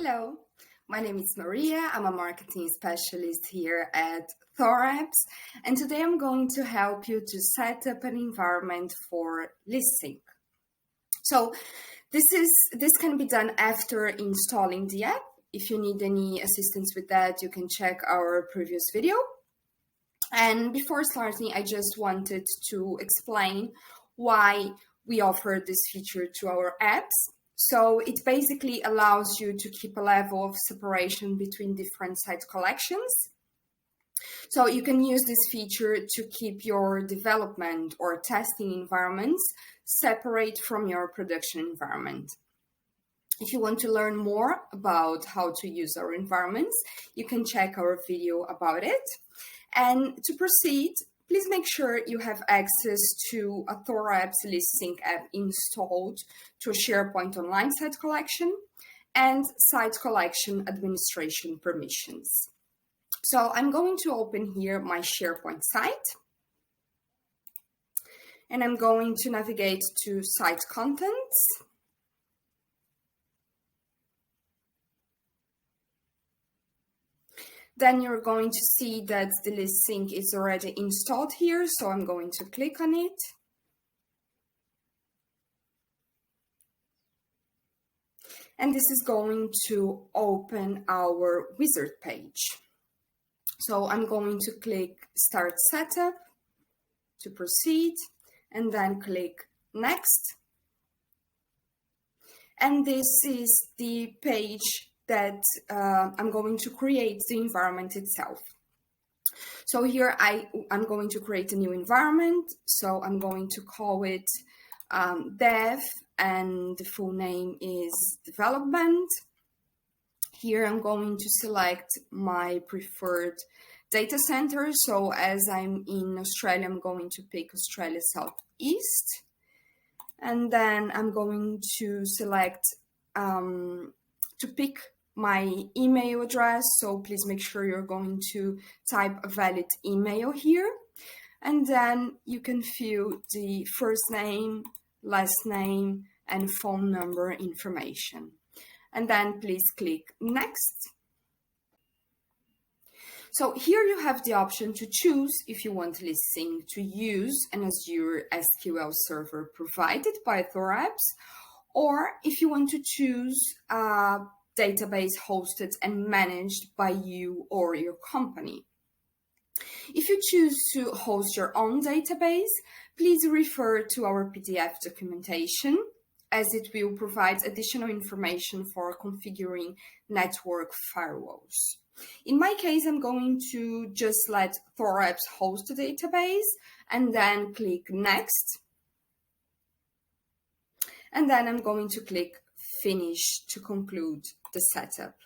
Hello, my name is Maria. I'm a marketing specialist here at ThorApps, and today I'm going to help you to set up an environment for ListSync. So this can be done after installing the app. If you need any assistance with that, you can check our previous video. And before starting, I just wanted to explain why we offer this feature to our apps. So it basically allows you to keep a level of separation between different site collections. So you can use this feature to keep your development or testing environments separate from your production environment. If you want to learn more about how to use our environments, you can check our video about it. And to proceed, please make sure you have access to a ThorApps ListSync app installed to a SharePoint Online site collection and site collection administration permissions. So I'm going to open here my SharePoint site, and I'm going to navigate to Site Contents. Then you're going to see that the ListSync is already installed here, so I'm going to click on it. And this is going to open our wizard page. So I'm going to click Start Setup to proceed, and then click Next. And this is the page that I'm going to create the environment itself. So here I'm going to create a new environment. So I'm going to call it Dev, and the full name is Development. Here I'm going to select my preferred data center. So as I'm in Australia, I'm going to pick Australia Southeast. And then I'm going to select to pick my email address. So please make sure you're going to type a valid email here. And then you can fill the first name, last name, and phone number information. And then please click Next. So here you have the option to choose if you want ListSync to use an Azure SQL server provided by ThorApps, or if you want to choose a database hosted and managed by you or your company. If you choose to host your own database, please refer to our PDF documentation, as it will provide additional information for configuring network firewalls. In my case, I'm going to just let ThorApps host the database and then click Next. And then I'm going to click Finish to conclude the setup.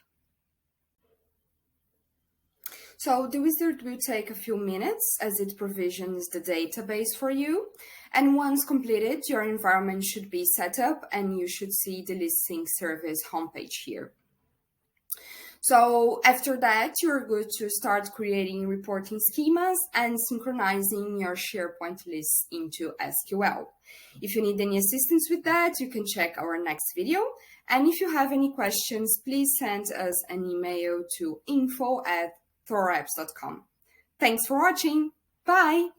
So the wizard will take a few minutes as it provisions the database for you. And once completed, your environment should be set up and you should see the ListSync service homepage here. So after that, you're good to start creating reporting schemas and synchronizing your SharePoint lists into SQL. If you need any assistance with that, you can check our next video. And if you have any questions, please send us an email to info@thorapps.com. Thanks for watching. Bye.